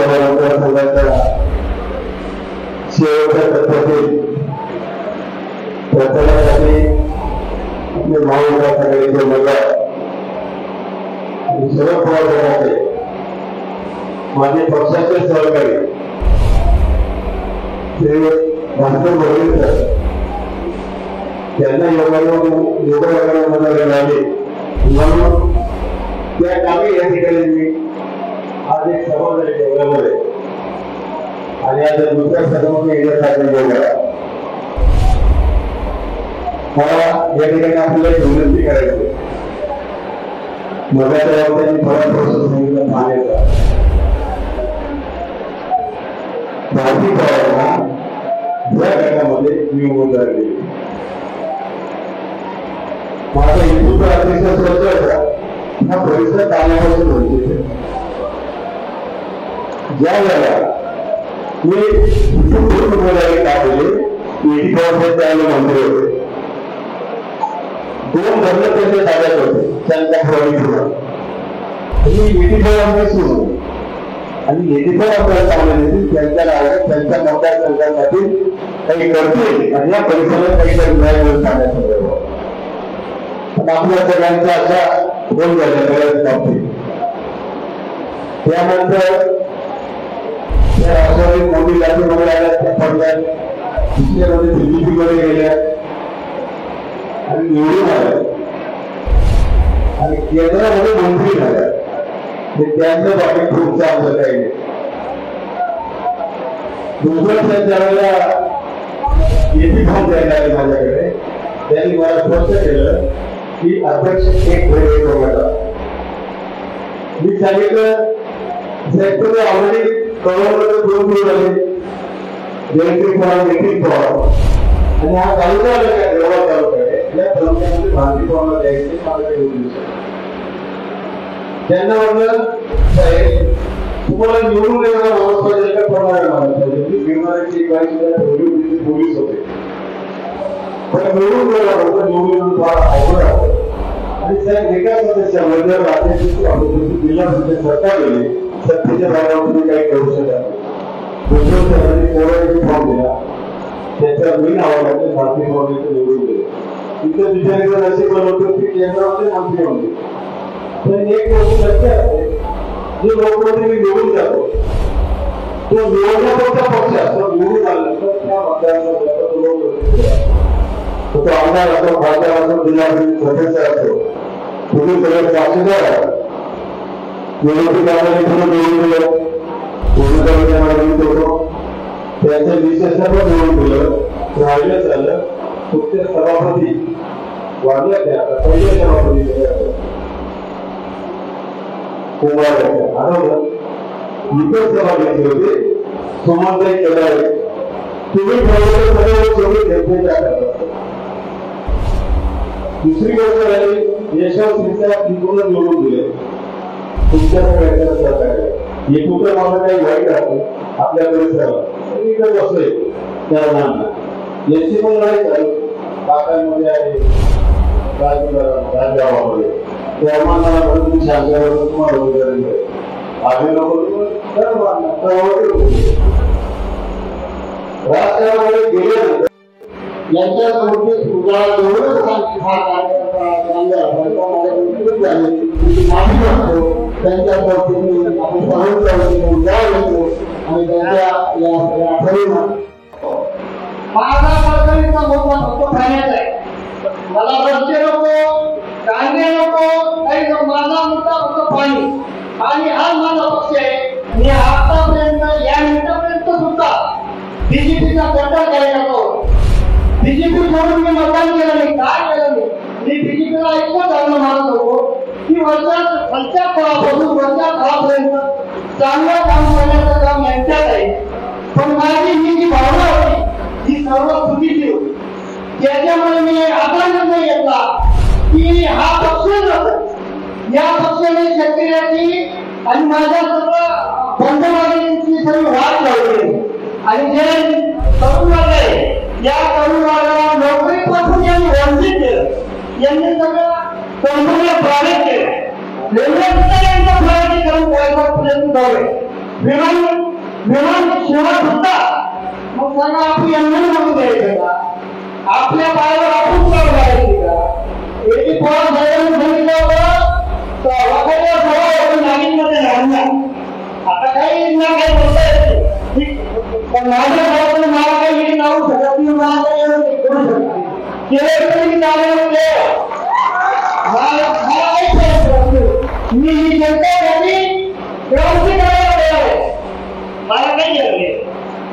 मतदारसंघाच्या शेवटच्या टप्प्यातील प्रचारासाठी आपले महाविकास आघाडीचे उमेदवार शरद पवार गटाचे माझे पक्षाचे सहकारी श्री भास्कर बोर्डीकर यांना योगायोगामध्ये मिळाले म्हणून त्या कामी या ठिकाणी मी आज एक सभा झाली योगामध्ये आणि आज दुसऱ्या सभामध्ये येण्यासाठी योगा मला या ठिकाणी आपल्याला एक विनंती करायची मगाच्या त्यांनी बऱ्याच प्रश्न सांगितलं पाण्याचा भारती पवारांना या गटामध्ये मी उमेदवार दिली माझा हिंदूचा अतिशय स्वच्छ होता हा परिसर कामापासून वंचित आहे ज्या वेळेला मी पूर्ण बोलायला का बोलले त्यावेळेला मंत्री होते दोन धर्म त्यांच्या ताब्यात होते त्यांच्या प्रवीण आणि आपल्याला सांगण्यात त्यांच्या नावात त्यांच्या मतदारसंघासाठी काही करतील आणि या परिसरात काहीतरी न्याय मिळून सांगण्यात पण आपल्या सगळ्यांचा अशा दोन झाल्या बऱ्याच बाबतीत त्यानंतर त्या राष्ट्रवादी मोदी जातीमध्ये आल्या त्या पडल्या दुसऱ्यामध्ये बीजेपी मध्ये गेल्या आणि निवडून आल्या आणि केंद्रामध्ये मंत्री झाल्या त्यांचं बाबतीत खूप चांगलं काही नाही दुसरं त्यांच्या वेळेला एपी फॉर्म द्यायला आले माझ्याकडे त्यांनी मला स्पष्ट केलं की अध्यक्ष एक वेळ बघा मी सांगितलं सेक्टर ऑलरेडी करोडमध्ये दोन दिवस झाले जयंती फॉर्म एपी फॉर्म आणि हा तालुका आला काय देवळा तालुका आहे या तालुक्यामध्ये भारती फॉर्मला द्यायचे मला काही होऊ त्यांना म्हणलं तुम्हाला निवडून येणारा माणूस पाहिजे का प्रमाणे माणूस पाहिजे की बिमारीची काही पोलीस होते पण निवडून गेला होता निवडून फार अवघड आहे आणि साहेब एका सदस्य म्हणजे राज्याची जिल्हा परिषद सरकार गेली सत्तेच्या भागावर तुम्ही काही करू शकत दुसऱ्या कोणाची फॉर्म दिला त्याच्या मी नावामध्ये भारतीय फॉर्मचे निवडून गेले तिथे बिचारीचं नशीब होतं की केंद्रामध्ये मंत्री होते पण एक गोष्ट लक्षात असते जे लोकप्रतिनिधी निवडून जातो तो निवडण्याचा पक्ष असतो निवडून आल्यानंतर त्या मतदाराचा लोकप्रतिनिधी असतो तो आमदार असतो खासदार असतो जिल्हा सदस्य असतो तुम्ही सगळे साक्षीदार आहात निवडणुकीत आम्हाला पुढे निवडून दिलं निवडणुकीत होतो त्याचं विशेष पण निवडून दिलं राहिलं झालं फक्त सभापती वाढल्या त्या पहिल्या सभापती इतर सभा घेतली होती समाजही केला आहे तुम्ही दुसरी गोष्ट झाली यशस्वीचा पूर्ण निवडून दिले तुमच्या सहकार्य हे कुठं मला काही वाईट आहे आपल्या परिसराला बसले त्या याची पण लढाई झाली काकांमध्ये आहे राजगावामध्ये त्यामानाला तुम्ही शासनावर तुम्हाला रोजगारी मिळेल आधी लोक राजकारणामध्ये गेल्यानंतर यांच्या त्यांच्या मला रस्ते नको कांदे नको काही माझा मुद्दा फक्त पाणी आणि हा माझा पक्ष आहे मी आतापर्यंत या मिनिटापर्यंत सुद्धा बीजेपीचा प्रचार करायला नको बीजेपी सोडून मी मतदान केलं नाही काय केलं नाही मी बीजेपीला एकच धर्म मानत होतो की वरच्या काळापासून वरच्या काळापर्यंत चांगलं काम करण्याचं काम यांच्यात आहे पण माझी ही जी भावना होती ही सर्व चुकीची होती त्याच्यामुळे मी असा निर्णय घेतला की हा पक्ष या पक्षाने शेतकऱ्याची आणि माझ्या सगळं बंधुबांधवांची सगळी वाट लावली आणि जे तरुण वर्ग आहे या तरुण वर्गाला नोकरीपासून यांनी वंचित केलं यांनी सगळं कंपन्या प्रायव्हेट केल्या रेल्वे सुद्धा यांचं प्रायव्हेटीकरण करायचा प्रयत्न चालू आहे विमान विमान सेवा सुद्धा मग त्यांना आपण यांना म्हणून द्यायचं का? आपल्या पायावर आपण काम करायची का? एकी पोळा साहेबांनी सांगितलं होतं वाखाच्या सभा आपण नागिनमध्ये राहणार. आता काही ना काही बोलता येते, पण माझ्या भावाने मला काही लावू शकत नाही, मला काही करू शकत नाही. केलं तरी मी त्यामुळे मला काही शकत नाही. मी ही जनता त्यांनी व्यवस्थित करायला मला काही लागले.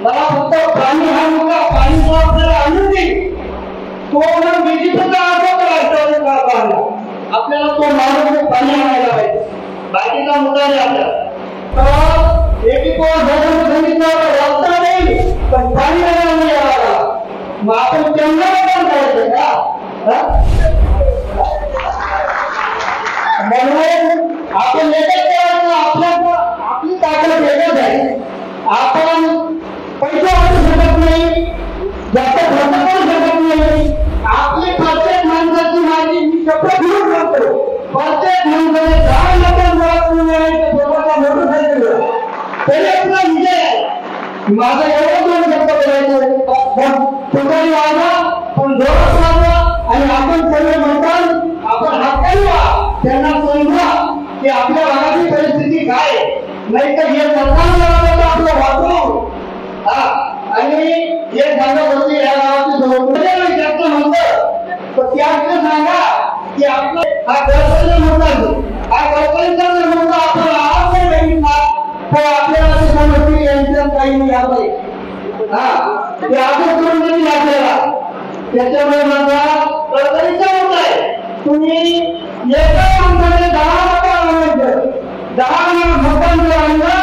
मला फक्त पाणी हा मुलगा पाणी जबाबदारी आणून देईल तो विजिटचा अर्थ करायचा. आपल्याला तो माणूस पाणी आणायला पाहिजे, बाकीचा मुद्दा नाही आपल्याला. तर सांगितलं रस्ता नाही पण पाणी आणायला नाही आला, मग आपण त्यांना पण करायचं का? म्हणून आपण आपली ताकद वेगळच आहे. आपण पैसे वाटू शकत नाही, जास्त खर्च करू शकत नाही. आपली प्रत्येक माणसाची माझी मी शपथ घेऊन करतो, प्रत्येक माणसाने 10 लाखांचा स्वतःचा मोटरसायकल तरी आपला विजय आहे. माझं एवढं दोन शब्द करायचं, तुम्ही वागा पण जोरात वागा आणि आपण सगळे म्हणतात आपण हाताळी व्हा, त्यांना समजा की आपल्या भागाची परिस्थिती काय, नाही तर हे सरकार आपलं वाचवू. आणि हे सांगत होते या गावाची समोर जास्त म्हणतं तर त्याचं सांगा की आपलं हा गडकरीचा म्हणतात, हा गडकरीचा म्हणतो आपण आवाज नाही बघितला तर आपल्याला ते समजते यांच्यात काही नाही आहे. ते असं करून देतील आपल्याला. त्याच्यामुळे माझा गडकरीचा मुद्दा आहे, तुम्ही एका माणसाने 10 लाख आणायचं, 10 लाख मतदान जर आणलं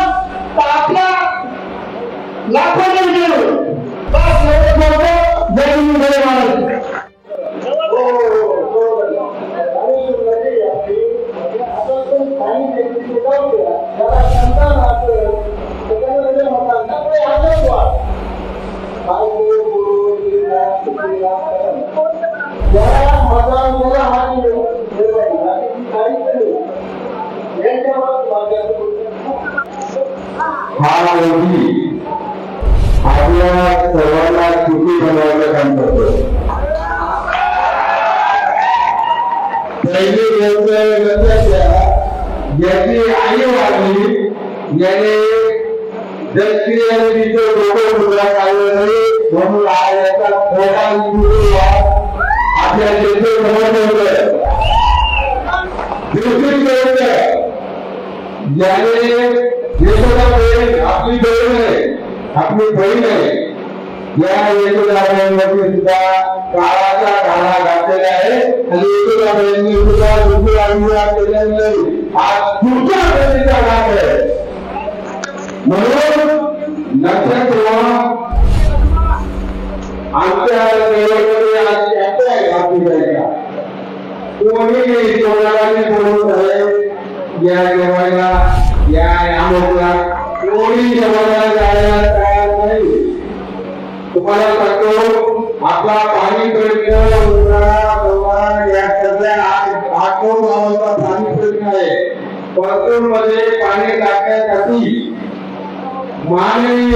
तर आपल्या लाखोने गेलो बस एवढं जमीन मध्ये मारायचं. आपल्या सर्वांना सुखी बनवायचं काम करतो. पहिली गोष्ट ज्याची आई वाढली याने तिचं डोकं मुद्रा काढलं नाही म्हणून याचा थोडा आपल्या देशात समोर ठेवलं. दुसरी गोष्ट ज्याने देशाचा बहीण आपली बहीण आहे, आपली बहीण आहे, या येशोदाबाईंवरती सुद्धा काळाचा घाला घातलेला आहे आणि येशोदाबाईंनी सुद्धा दुसरी आंदोलन केलेलं नाही. आज पुढच्या प्रतीचा घात आहे. म्हणून लक्षात ठेवा आमच्या देवाकडे आज यात्रा आहे आपली जायला. कोणी कोणाला बोलवत आहे या देवाला या अमोकला कोणी देवाला जायला तयार नाही. तुम्हाला सांगतो आपला पाणी प्रश्न या सगळ्या 8-9 गावांचा पाणी प्रश्न आहे. परतूर मध्ये पाणी टाकण्यासाठी माननीय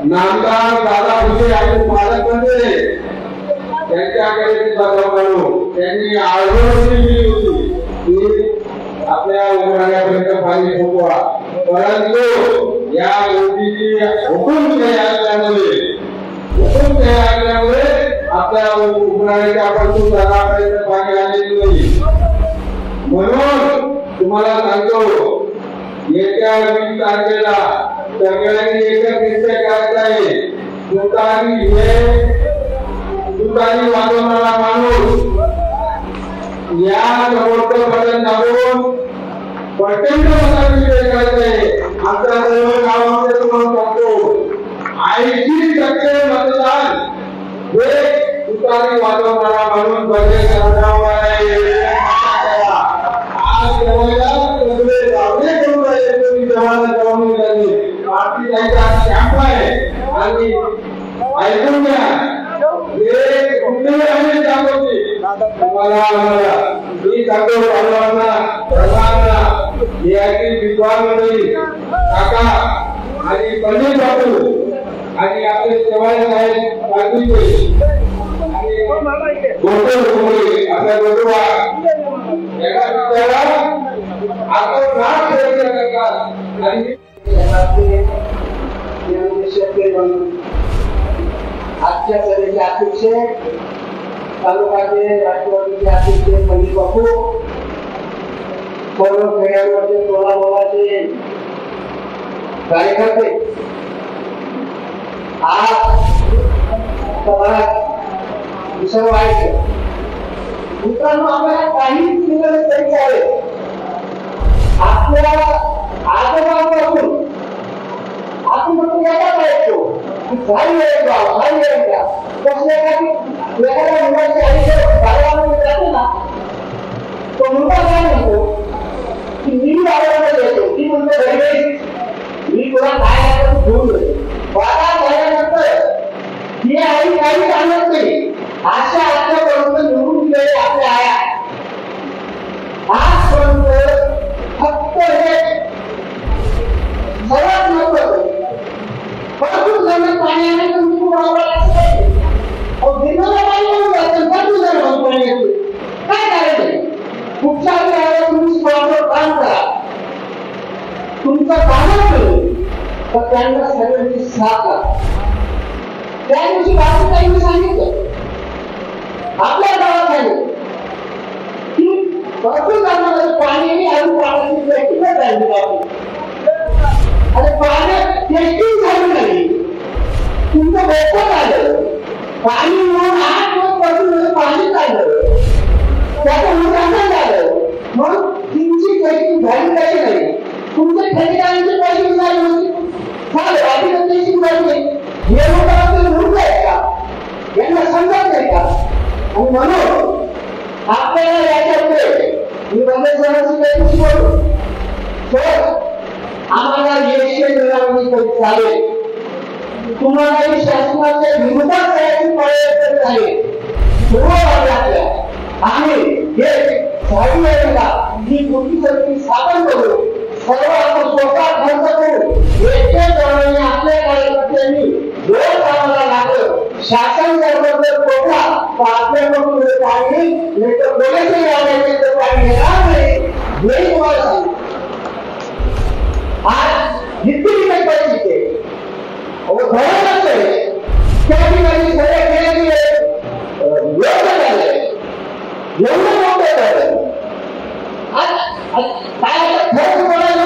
नामदार दादा भुसे आणि पालकमंत्री त्यांच्याकडे त्यांनी आढळून दिली होती की आपल्या उन्हाळ्यापर्यंत पाणी पोहोचवा, परंतु या गोष्टीची हुकूम आल्यामुळे आपल्या उन्हाळ्याच्या पासून जगापर्यंत पाणी आलेली नाही. म्हणून तुम्हाला सांगतो येत्या 20 तारखेला सगळ्यांनी एकच निश्चय करायचा आहे. तुतारी वाजवणारा माणूस या समोरचं बटन दाबून प्रचंड मतांनी विजय करायचा आहे. आमच्या सर्व गावामध्ये तुम्हाला सांगतो 80% मतदान हे तुतारी वाजवणारा माणूस बदल करणार आहे. आज कॅम्प आहे आणि ऐकून घ्या तुम्हाला मी सांगतो सर्वांना याची विद्वान मंडळी काका आणि पंडित बापू आणि आपले चव्हाण साहेब पाटील आणि गोकुळ कुंबळे आपल्या गोकुळा एका विचारा आपण नाम ठेवले करतात आणि आजच्या सभेचे अध्यक्ष तालुक्याचे राष्ट्रवादीचे अध्यक्ष पंडित बापू सर्व खेड्यावरचे टोळामोळाचे कार्यकर्ते आज विषय व्हायचे मित्रांनो आपल्याला काही निघाले तरी चालेल आपल्या आजोबांपासून आपण म्हणून यायला पाहिजे झाली आहे कसल्या एखाद्या मुलाची आयुष्य बाळामध्ये जाते ना तो मुलगा काय म्हणतो की मी बाळामध्ये येतो ती म्हणतो घरी मी तुला काय लागतं घेऊन येतो बाळा झाल्यानंतर ही आई काही सांगत नाही अशा आजच्यापर्यंत निवडून दिलेले आपल्या आया आजपर्यंत फक्त हे सर्वात महत्वाचं भरपूर जमीन पाणी आहे तर तुम्ही बरोबर असते भिन्नला पाणी होऊन जातं भरपूर जमीन पाणी येते काय करायचं कुठच्या वेळेला तुम्ही स्पॉटवर काम करा तुमचं कामच करू तर त्यांना सगळ्यांची साथ करा त्या दिवशी बाकीचं सांगितलं आपल्या गावात की भरपूर जणांमध्ये पाणी आणि पाण्याची व्यक्तिगत राहिली बाबी आणि पाण्यात टेस्टिंग झाली नाही तुमचं बोकड आलं पाणी मिळून 8 दिवस पाणी चाललं त्याचं नुकसान झालं मग तुमची टेस्टिंग झाली कशी नाही तुमच्या ठेकेदारांचे पैसे झाले झाले बाकी टेस्टिंग झाली नाही हे लोकांना म्हणून आहेत का यांना समजत नाही का आणि म्हणून आपल्याला याच्यापुढे मी बंद सणाची बोलतो आम्हाला यश मिळवणी कधी चालेल तुम्हालाही शासनाच्या विरोधात करायची प्रयत्न झाले आम्ही हे झाडीला ही मोठी शक्ती स्थापन करू सर्व आपण स्वतः खर्च करू एकट्या जणांनी आपल्या कार्यकर्त्यांनी रोज कामाला लागलं शासन जर कोठा तर आपल्याकडून पाणी नाही तर बोलायचं यायचे तर पाणी येणार नाही हे तुम्हाला सांगू आज इतकी काही परिस्थिती भयानक आहे त्या ठिकाणी सगळ्या खेळाची योग्य झालंय एवढं मोठं झालं काय खर्च करायला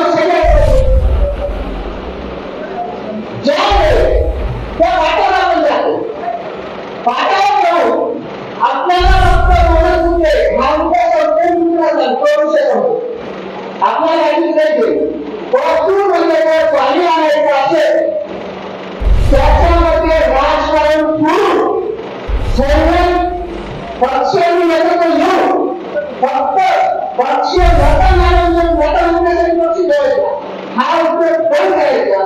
ज्यावेळेस त्या वाटावर आपण जातो वाटावर जाऊन आपल्याला फक्त बोलत होते हा मुद्दा करू शकतो आपल्याला भरपूर म्हणजे पाणी आणायचं असेल त्याच्यामध्ये राजकारण करून सर्व पक्षांनी एकत्र येऊन फक्त पक्ष हा उपयोग बंद करायचा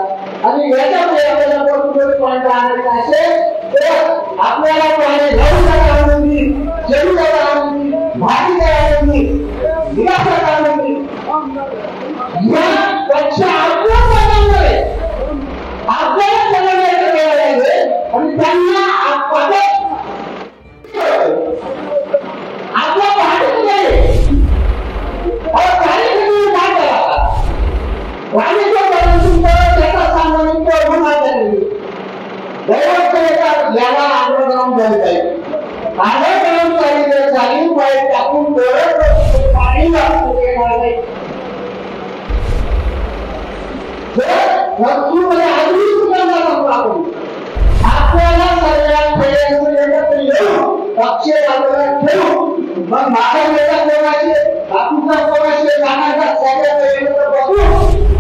आणि याच्यामुळे आपल्याला भरपूर पाणी आणायचं असेल तर आपल्याला पाणी लावून जाता आनंदी जळू जाता आनंदी भाजी आनंदी विकासाचा आनंदी या पक्ष आपल्याला आणि त्यांना आपल्या पाहत नाही त्याचा सामान्य याला अंडरग्राउंड झालं जाईल अंडरग्राउंड झाली पाईप टाकून पाणी आपल्याला सगळ्या पक्ष ठेवू मग माझ्या वेळा कोणाचे बापूचा कोणाचे जाण्याचा सगळ्या बघू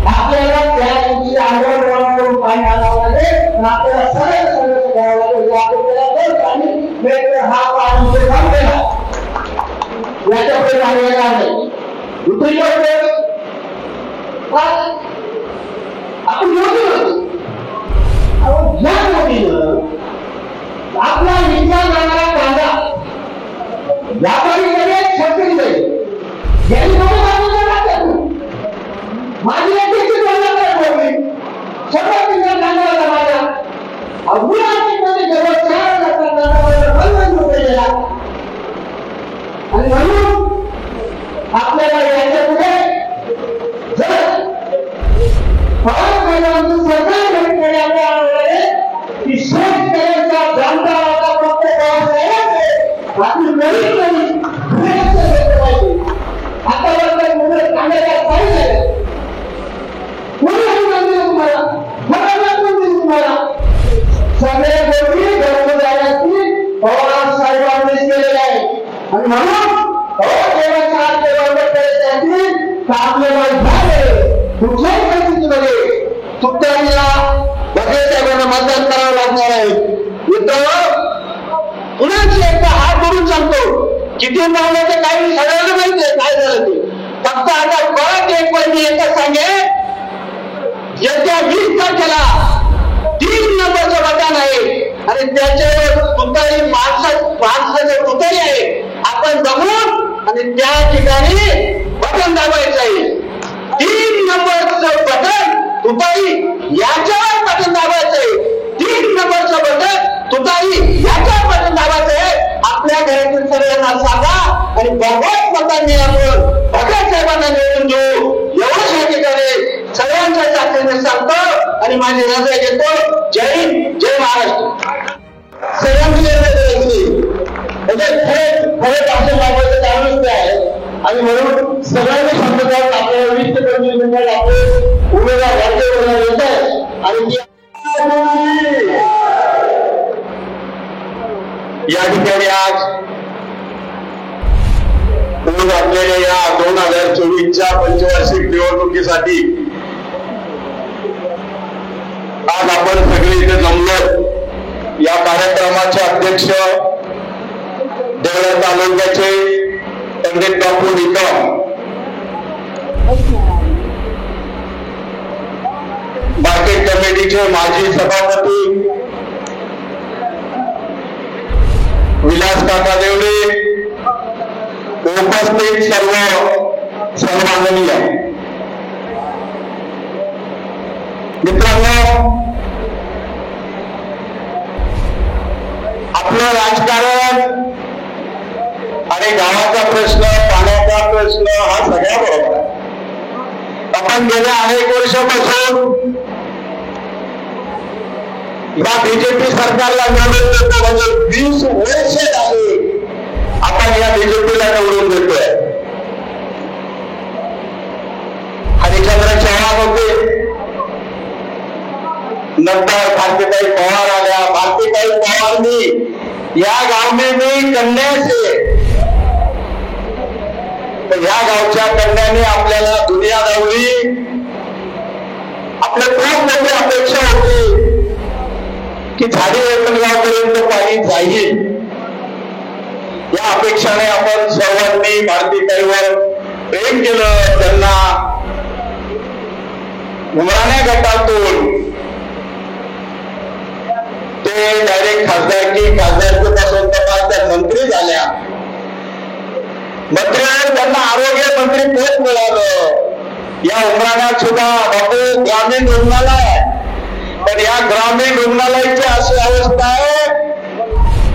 आपल्याला त्या दिवशी अंडरग्राउंड करून पाणी आणावं लागेल आपल्याला सगळं सगळं घ्यावं लागेल आणि हा पाणी याच्यापुढे पाणी येणार नाही दुसरी आपण ज्या मोदीनं आपला विचार करणारा कांदा व्यापारी छत्री जाईल यांनी अगदी जवळ 4,00,000 रुपये दिला. आणि म्हणून आपल्याला याच्या पुढे जर सरकार घटकडे आपल्या आणले की शेतकऱ्यांचा जाणता फक्त आपली नवीन आतापर्यंत मुलं कांद्याच्या पाहिजे तुम्हाला तुम्हाला सगळ्या गोष्टी घरगुती पवार साहेबांनी केलेल्या आहे. आणि म्हणून कुठल्याही परिस्थितीमध्ये तुमच्या बघेल साहेबांना मतदान करावं लागणार आहे. पुण्याची एकदा हात करून सांगतो किती मावल्याचं काही सगळ्यांना माहिती आहे काय झालं ते. फक्त आता परत एक वेळ मी एकच सांगेन, येत्या 20 तारखेला 3 नंबरचं बटन आहे आणि त्याच्यावर तुतारी माणसाचं तुतारी आहे. आपण बघून आणि त्या ठिकाणी बटन दाबायचं आहे. 3 नंबरचं बटन तुतारी याच्यावर बटन दाबायचं आहे. 3 नंबरचं बटन तुतारी याच्यावर बटन दाबायचं आहे. आपल्या घरातील सगळ्यांना सांगा आणि भगवत मतांनी आपण भगत साहेबांना निवडून देऊ एवढंच या ठिकाणी सगळ्यांच्या साथीने सांगतो आणि माझी रजा घेतो. जय हिंद, जय महाराष्ट्र. सगळ्यांनी खरे भाषण लावायचं कारणच ते आहे. आणि म्हणून सगळ्यांनी सांगतो आपल्याला 20 ते 25 मिनिटात आपले उमेदवार राज्य येत आहे. आणि या ठिकाणी आज असलेल्या या 2024च्या पंचवार्षिक निवडणुकीसाठी आज आपण सगळे इथे जमलो. या कार्यक्रमाचे अध्यक्ष देवळा तालुक्याचे पंडित बापू निकम, मार्केट कमिटीचे माजी सभापती विलास काका देवळे, उपस्थित सर्व सन्माननीय मित्रांनो, आपलं राजकारण आणि गावाचा प्रश्न, पाण्याचा प्रश्न हा सगळ्या बरोबर आहे. आपण गेल्या अनेक वर्षापासून या बीजेपी सरकारला निवडून देतो, म्हणजे 20 वर्ष झाली आपण या बीजेपीला निवडून देतोय. हरिचंद्र चव्हाण होते, नंतर भारतीताई पवार आल्या. भारतीताई पवारनी या गाव में मी कन्या से, तर या गावच्या कन्याने आपल्याला दुनिया दावली. आपल्या खूप मोठी अपेक्षा होती की झाडी गावपर्यंत पाणी जाईल. या अपेक्षाने आपण सर्वांनी भारतीताईवर प्रेम केलं. त्यांना उमराण्या गटातून ते डायरेक्ट खासदारकीपासून त्या मंत्री झाल्या. मंत्र्यावर त्यांना आरोग्य मंत्री पद मिळालं. या उमराण्यात सुद्धा बापू ग्रामीण रुग्णालय, पण या ग्रामीण रुग्णालयाची अशी अवस्था आहे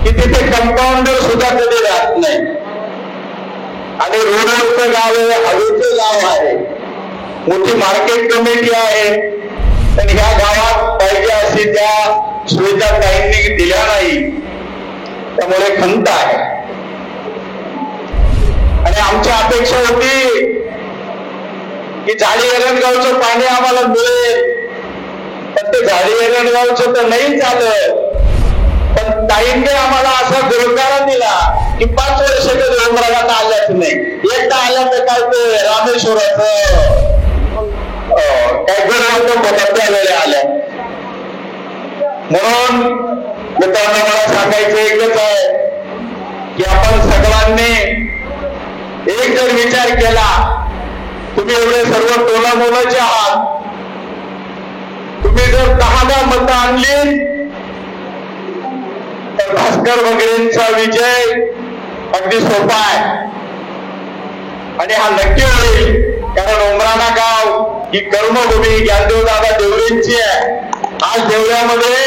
की तिथे कंपाऊंडर सुद्धा कधी राहत नाही. आणि रोडवरचं गाव आहे, हवेचं गाव आहे, मोठी मार्केट कमिटी आहे, पण ह्या गावात पाहिजे अशी त्या सुविधा काहींनी दिल्या नाही. त्यामुळे खंत आहे. आणि आमची अपेक्षा होती की झाडी एरणगावचं पाणी आम्हाला मिळेल, पण ते झाडी एरणगावचं तर नाही झालं. पण ताईंनी आम्हाला असा गुरुकारा दिला की 5 वर्ष कधी उमराण्यात आल्याच नाही. एकदा आल्या तर काय ते रामेश्वराचं काय गुरुवार त्यावेळेला आल्या. म्हणून मित्रांनो, मला सांगायचं एकच आहे की आपण सगळ्यांनी एक जर विचार केला, तुम्ही एवढे सर्व टोलामोलाचे आहात, तुम्ही जर 10 मतं आणली तर भास्कर वगैरेंचा विजय अगदी सोपा आहे आणि हा नक्की होईल. कारण उमराणा गाव ही कर्मभूमी ज्ञानदेव दादा देवरेंची आहे. आज देवऱ्यामध्ये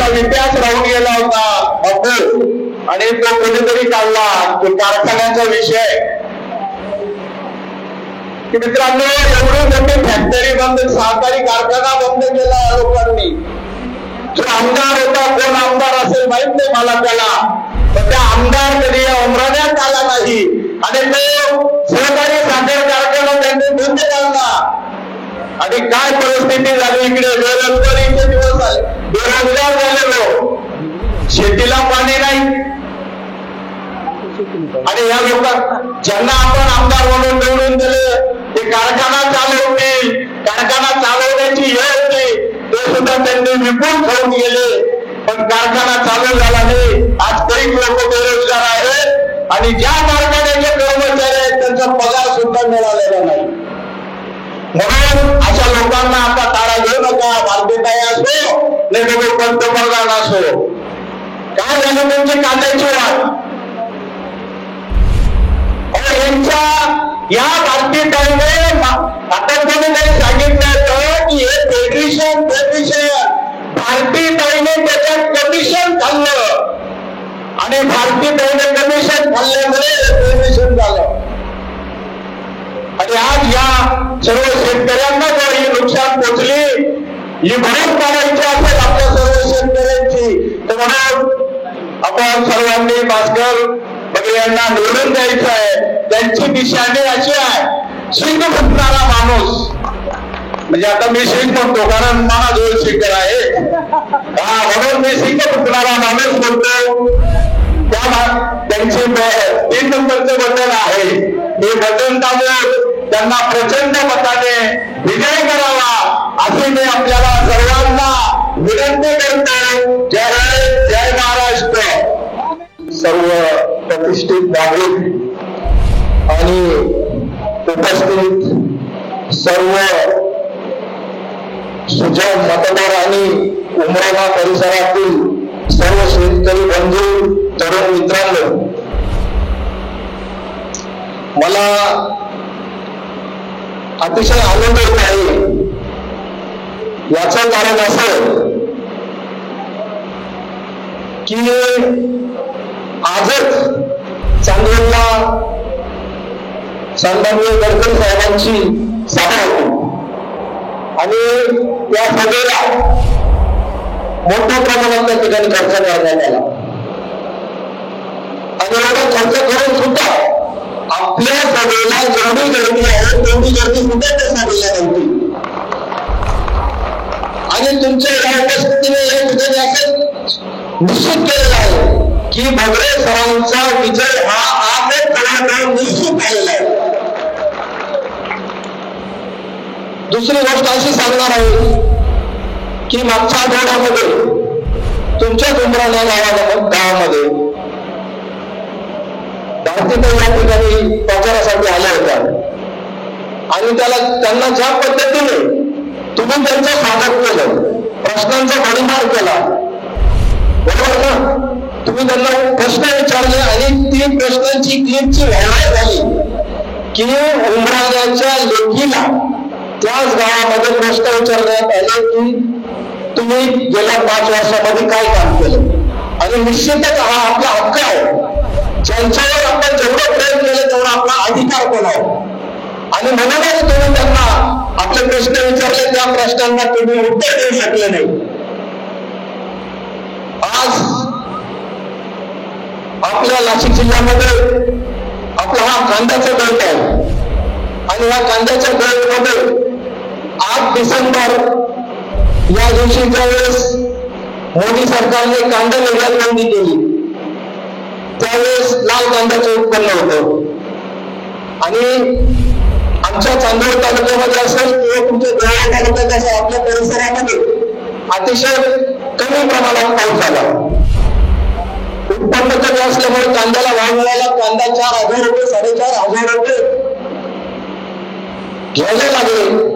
त्याचा इतिहास राहून गेला होता अपूर, आणि तो कुठेतरी काढला तो कारखान्याचा विषय की मित्रांनो, एवढी मोठी फॅक्टरी बंद, सहकारी कारखाना बंद केला या लोकांनी. जो आमदार होता, कोण आमदार असेल माहित नाही मला त्याला, पण त्या आमदार कधी उमराण्यात आला नाही आणि तो सहकारी साखर कारखाना त्यांनी बंद काढला. आणि काय परिस्थिती झाली इकडे, बेरोजगारीचे दिवस आले, बेरोजगार झालेलो, शेतीला पाणी नाही. आणि या लोकांना ज्यांना आपण आमदार म्हणून निवडून दिले ते कारखाना चालवतील, कारखाना चालवण्याची हे होती, ते सुद्धा त्यांनी विपुल खाऊन गेले. पण कारखाना चालू झाला नाही. आज काही लोक बेरोजगार आहेत आणि ज्या कारखान्याचे कर्मचारी आहेत त्यांचा पगार सुद्धा मिळालेला नाही. म्हणून अशा लोकांना आता तारा घेऊ नका. भारतीताई असो नाही पंतप्रधान असो, काय झालं त्यांची कांद्याची वाढ. यांच्या या भारतीताईने आता कोणी नाही सांगितलं की हे फेडरेशन भारतीताईने त्याच्यात कमिशन खाल्लं आणि भारतीताईने कमिशन खाल्ल्यामुळे फेडरेशन झालं. आणि आज या सर्व शेतकऱ्यांना जर ही नुकसान पोचली, ही भरून काढायची असेल आपल्या सर्व शेतकऱ्यांची, तर म्हणून आपण सर्वांनी भास्कर बगरे यांना निवडून द्यायचं आहे. त्यांची निशाणी अशी आहे, शिंग फुटणारा माणूस. म्हणजे आता मी शिंग म्हणतो कारण मला जोर शिंगर आहे, म्हणून मी शिंग फुटणारा माणूस म्हणतो. त्यांचे 3 नंबरचे बटन आहे, हे बटन दाबून त्यांना प्रचंड मताने विजय करावा असे मी आपल्याला सर्वांना विनंती करतो. जय महाराष्ट्र. सर्व प्रतिष्ठित नागरिक आणि उपस्थित सर्व सुजाण मतदार आणि उमराणा परिसरातील सर्व शेतकरी बंधू, तरुण मित्रांनो, मला अतिशय आनंद होत आहे. याचं कारण असं की आजच चांदवडला सन्माननीय गडकरी साहेबांची सभा होती आणि त्या सभेला मोठ्या प्रमाणात त्या ठिकाणी खर्च करण्यात आला. आणि एवढा खर्च करून सुद्धा आपल्या सभेला जेवढी गर्दी आहे तेवढी गर्दी सुद्धा त्या सभेला नव्हती. आणि तुमच्या उपस्थितीने हे ठिकाणी असं निश्चित केलेलं आहे की बगरे सरांचा विजय हा आज निश्चित झालेला आहे. दुसरी गोष्ट अशी सांगणार आहे की मागच्या आठवड्यामध्ये तुमच्या उमराणा गावामध्ये भारतीताई या ठिकाणी प्रचारासाठी आल्या होत्या आणि त्यांना ज्या पद्धतीने तुम्ही त्यांचं स्वागत केलं, प्रश्नांचा भडीमार केला, बरोबर ना? तुम्ही त्यांना प्रश्न विचारले आणि ती प्रश्नांची क्लिपची व्यायाम झाली की उमराण्याच्या लेखीला त्याच गावामध्ये प्रश्न विचारण्यात आले की तुम्ही गेल्या 5 वर्षामध्ये काय काम केलं. आणि निश्चितच हा आपला हक्क आहे. ज्यांच्यावर आपण जेवढं प्रयत्न केले तेवढा आपला अधिकार पण आहे. आणि म्हणूनच तुम्ही त्यांना आपले प्रश्न विचारले, त्या प्रश्नांना तुम्ही उत्तर देऊ शकले नाही. आज आपल्या नाशिक जिल्ह्यामध्ये आपला हा कांद्याचा गट आहे आणि या कांद्याच्या गटमध्ये 8 डिसेंबर या दिवशी ज्यावेळेस मोदी सरकारने कांदा निर्यात बंदी केली त्यावेळेस लाल कांद्याचं उत्पन्न होतं. आणि आमच्या चांदवड तालुक्यामध्ये असेल किंवा तुमच्या जळगाव तालुक्यात असेल, आपल्या परिसरामध्ये अतिशय कमी प्रमाणात पाऊस झाला. उत्पन्न कमी असल्यामुळे कांद्याला भाव मिळाला. कांदा 4,000 रुपये 4,500 रुपये घ्यायला लागले.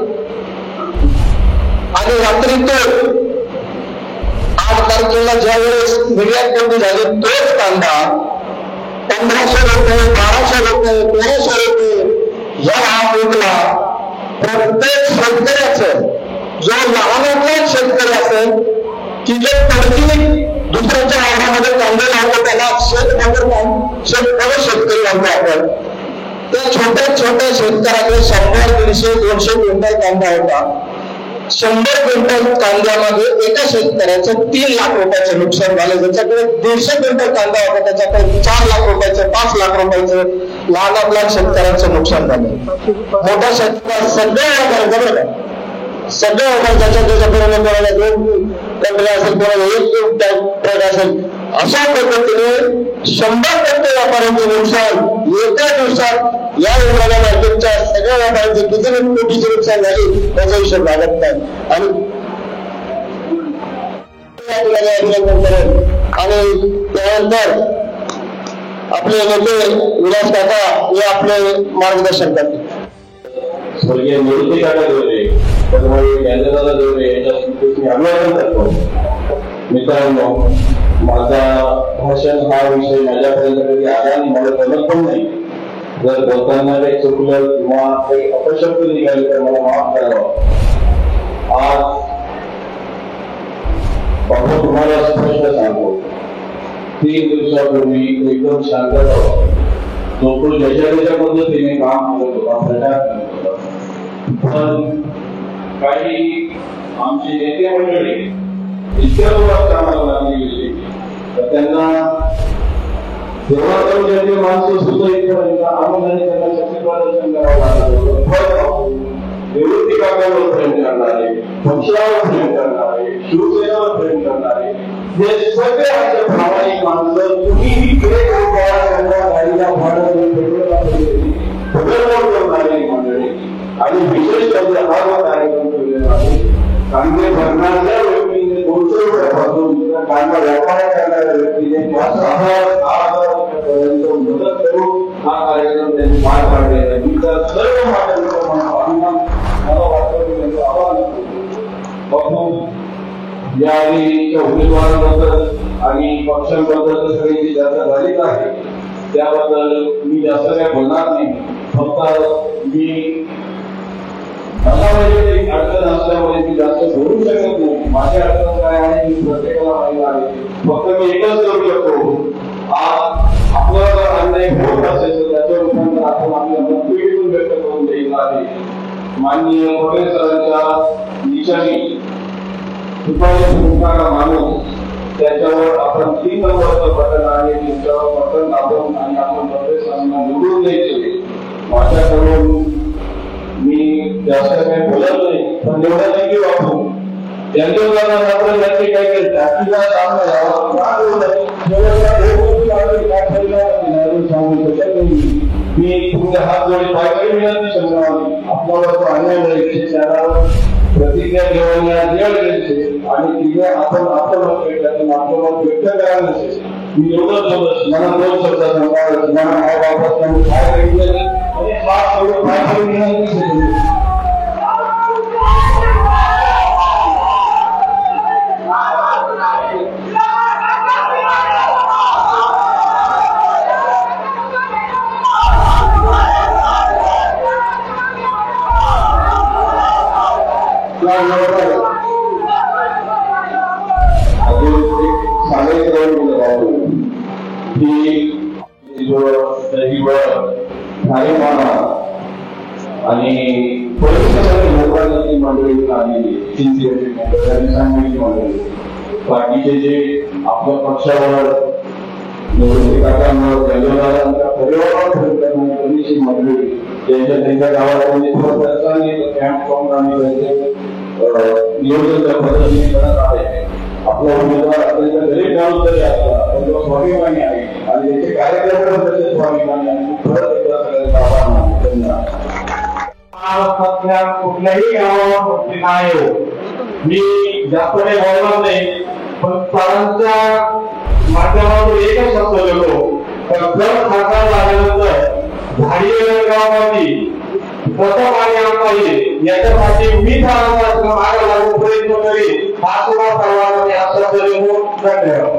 आणि रात्री तो 8 तारखेला ज्या वेळेस निर्यात बंदी झाली तोच कांदा 1,500 रुपये 1,200 रुपये 1,300 रुपये या भाव विकला. प्रत्येक शेतकऱ्याचं, जो लहानातला शेतकरी असेल की जर कोणती दुसऱ्याच्या आधारामध्ये कांदे लावतो त्याला शेतकरी म्हणतो आपण. त्या छोट्या छोट्या शेतकऱ्याकडे 100, 150, 200 क्विंटल कांदा होता. 100 क्विंटल कांद्यामध्ये एका शेतकऱ्याचं 3 लाख रुपयाचं नुकसान झालं. ज्याच्याकडे 150 क्विंटल कांदा होता त्याच्याकडे 4 लाख रुपयाचं, 5 लाख रुपयाचं लहान शेतकऱ्यांचं नुकसान झालं. मोठ्या शेतकऱ्या सगळ्या त्याच्यापर्यंत कोणाला 2 कंपन्या असेल, कोणाला 1 ट्रक असेल, अशा पद्धतीने 100% व्यापाऱ्यांचे नुकसान एका दिवसात या उन्हाळ्या मार्केटच्या सगळ्या व्यापाऱ्यांचे किती कोटीचे नुकसान झाले त्याचा हिशोब लागत नाही. आणि त्यानंतर आपले नेते विलास काका हे आपले मार्गदर्शन करतील. स्वर्गीय निवृत्ती काका देवरे, ज्ञानदादा देवरे यांच्या मी अभिवादन करतो. मित्रांनो, माझा भाषण हा विषय माझ्यापर्यंत कधी आला आणि मला जमत पण नाही. जर बोलताना काही चुकलं किंवा काही अपशब्द निघाले तर मला माफ करावं. आज बाबा तुम्हाला स्पष्ट सांगतो, 3 दिवसापूर्वी एकदम शांतता होती. तो ज्याच्या पद्धतीने काम करत होता, प्रचार करत होता. पण काही आमचे नेते मंडळी इतक्या कामाला लागली गेली तर त्यांना तेव्हा त्यांचे माणसं सुद्धा इतक्या आनंदाने त्यांना शक्तीप्रदर्शन करावं लागलं. निवृत्ती काकांवर प्रेम करणारे, पक्षावर प्रेम करणारे, शिवसेनेवर प्रेम करणारे, हे सगळे असे प्रामाणिक माणसं तुम्ही गाडीला भाडं करणारी मंडळी आणि विशेष हा कार्यक्रम केलेला आहे. कांदे भरणाऱ्या व्यक्तीने 200 रुपयापासून कांदा व्यापार करणाऱ्या व्यक्तीने 5,000 रुपयापर्यंत मदत करून हा कार्यक्रम त्यांनी पार पाडलेला आहे. मी तर सर्व मला वाटतं की त्यांचं आवाहन करतो. यावेळीच्या उमेदवारांबद्दल आणि पक्षांबद्दल सगळी जी चर्चा झालीच आहे त्याबद्दल मी जास्त काही बोलणार नाही. फक्त मी मला माझी अडचण असल्यामुळे मी जास्त बोलू शकत नाही. माझी अडचण काय आहे मी प्रत्येकाला माहिती आहे. फक्त मी एकच करू शकतो, आज आपल्याला जर अन्याय होत असेल तर त्याच्या रूपांतर आपण आपल्या मतपेटीतून व्यक्त करून द्यायचं आहे. माननीय पटेल सरांच्या निशाणी तुमचा माणूस त्याच्यावर आपण 3 नंबरचं बटन आहे, तुमच्यावर बटन दाबून आणि आपण पटेल सरांना निवडून द्यायचे. माझ्याकडून मी जास्त काही बोलत नाही, पण एवढं नाही की वापरू त्यांच्या त्यांचे काय केलं जास्तीला सामना मी तुमच्या हात जोडी पायकडे मिळत नाही शंकरावानी. आपल्याला तो अन्याय प्रतिज्ञा घेऊन आणि तिथे आपण आपलं मत व्यक्त आपलं मत व्यक्त करायला नसेल. मी एवढंच बोलत मला 2 शब्द सांगायला मला आई बाबा काय सांगितलं आणि हा एवढं पायकडे मिळालं. आणि मंडळी बाकीचे जे आपल्या पक्षावर निवडणूक काकांवर गंजवणाऱ्यांच्या परिवारावर मंडळी त्यांच्या गावात नियोजन पद्धतीने करत आहे. आपला उमेदवार अत्यंत गरीब माणूस जरी असला पण तो स्वाभिमानी आहे आणि त्याचे कार्यक्रम तसे स्वाभिमानी आहे. परत एकदा सगळ्यांचा आभार धन्यवाद. कुठल्याही गावावर नाही हो, मी जास्त काही बोलणार नाही, पण सरांच्या माध्यमातून एकच शब्द देतो. जर खासदार झाल्यानंतर झाडी गावामध्ये कसं पाणी आणता येईल याच्यासाठी मी मागे लागून प्रयत्न करीन. हा तुम्हाला सर्वांना मी आश्वासन देऊन धन्यवाद.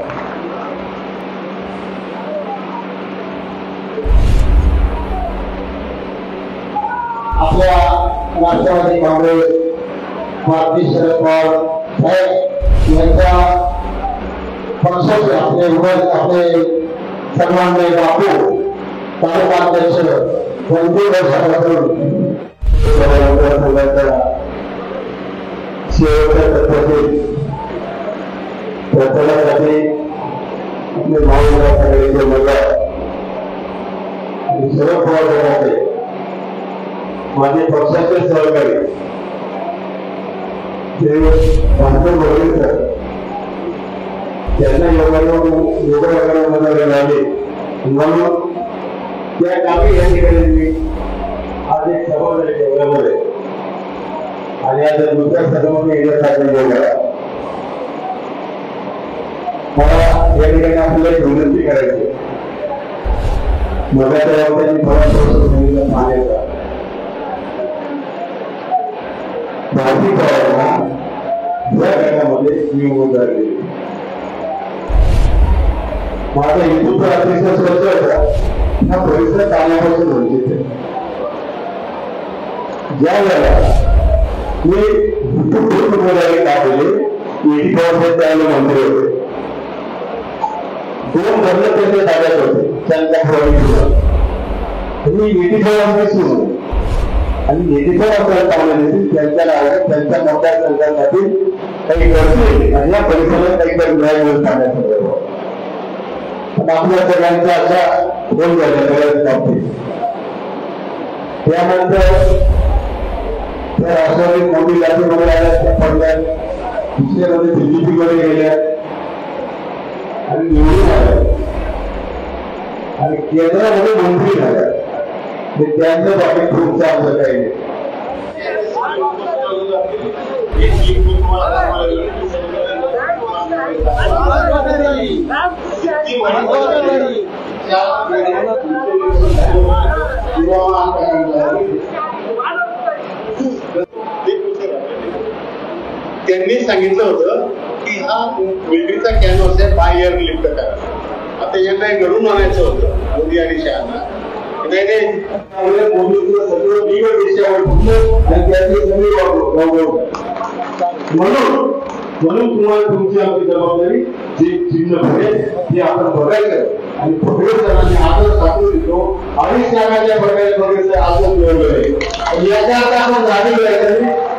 आपल्या राष्ट्रवादी काँग्रेस भारतीय शरद पवार साहेब यांच्या पक्षाचे आपले सन्माननीय बापू तालुकाध्यक्ष 2 वर्षापासून शेवटच्या टप्प्यातील प्रचारासाठी आपले भाऊ सगळ्यांचे मदत सर्व प्रवर्तनाचे माझे पक्षाचे सहकारी ते भास्कर भोगलेकर त्यांना योगायोगामध्ये लागले म्हणून त्या कामी या ठिकाणी मी आज एक सभा झाली योगामध्ये आणि आज दुसऱ्या सभामध्ये येण्यासाठी योगा मला या ठिकाणी आपल्याला एक विनंती करायची मगाच्या त्यांनी थोडा पाण्याचा भारतीय या गटामध्ये मी उमेदवार केली माझा हेतू अतिशय स्वच्छ होता हा परिसर पाण्यापासून वंचित आहे ज्या वेळेला मी उमेदवारी टाकली त्यावेळेला मंत्री होते 2 बंद त्यांच्या ताब्यात होते त्यांच्या मी आणि त्यांच्या नावाने त्यांच्या मतदारसंघासाठी काही करते आणि या परिसरात काही करण्यात पण आपल्या सगळ्यांचा अशा फोन झाल्या गरज बाबतीत त्यानंतर त्या राष्ट्रवादी मोदी जातीमध्ये आल्या त्या पडल्या दुसऱ्यामध्ये बीजेपी मध्ये गेल्या आणि निवडून आल्या आणि केंद्रामध्ये मंत्री झाल्या त्यांचं बाबतीत खूप चांगलं काही नाही त्यांनी सांगितलं होतं की हा विक्रीचा कॅनव्हास आहे बायर लिफ्ट करा आता यांना घडून आणायचं होतं मोदी आणि शहाना म्हणून तुम्हाला तुमची आमची जबाबदारी जे चिन्ह पुढे ते आपण बघायचं आणि पुढे जणांनी आदर साधून देतो आणि त्याच्या बघायचं आदर मिळवलं आहे याच्या आता आपण जाणीव घ्यायचं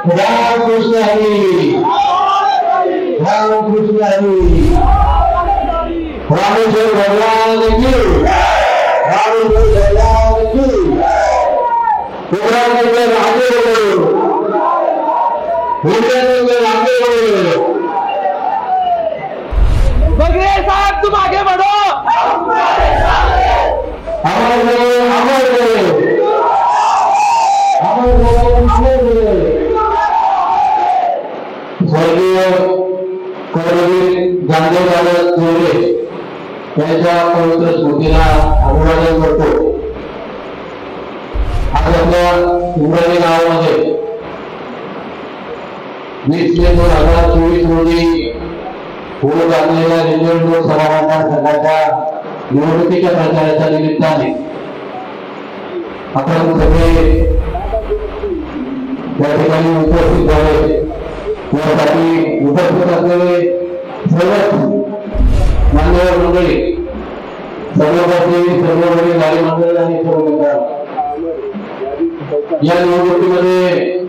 रामकृष्ण हरी रामकृष्ण हरी रामेश्वर भगवान की रामेश्वर भगवान की कोकणानगर रामदेव कोकणानगर रामदेव बघे साहब तुम आगे बढ़ो अमर अमर अमर स्वर्गीय करवीर गांधीबाबा जोडे त्यांच्या पवित्र स्मृतीला अभिवादन करतो आज आपल्या उमरली गावामध्ये 20 मे 2024 रोजी होत असलेल्या निवडणूक सभा संघाच्या निवडणुकीच्या प्रचाराच्या निमित्ताने आपण सगळे या ठिकाणी उपस्थित झाले यासाठी उपस्थित असलेले सर्वच मान्यवर मंडळी सर्वपक्षी गाडी मंडळी आणि सर्व या निवडणुकीमध्ये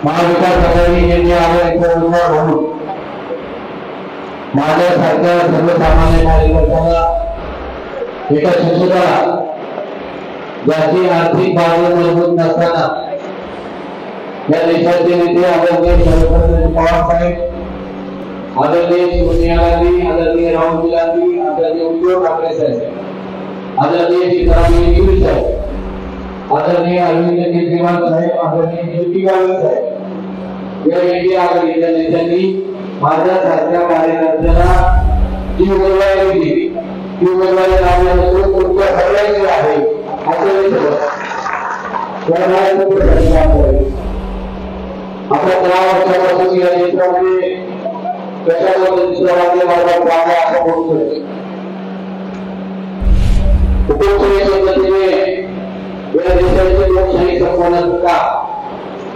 महाविकास आघाडी यांनी आघाडीचा उमेदवार म्हणून माझ्यासारख्या सर्वसामान्य कार्यकर्त्याला एका शिक्षकाला ज्याची आर्थिक बाजू मजबूत नसताना या देशाचे नेते आदरणीय शरद पवार साहेब आदरणीय सोनिया गांधी आदरणीय राहुल गांधी आदरणीय उद्धव ठाकरे साहेब आदरणीय सीताराम येचुरी साहेब आदरणीय अरविंद केजरीवाल साहेब आदरणीय ज्योती गावित साहेब या इंडिया आघाडीच्या नेत्यांनी माझ्यासारख्या कार्यकर्त्याला जी उमेदवारी दिली ती उमेदवारी लावण्यापासून तुमच्या सगळ्यांची आहे असं मी समजतो. आपण 10 वर्षापासून या देशामध्ये कशा पद्धतीचा मार्गात वाढला असं बोलतोय. हुकुमशाही पद्धतीने या देशाची लोकशाही संपवण्याचं काम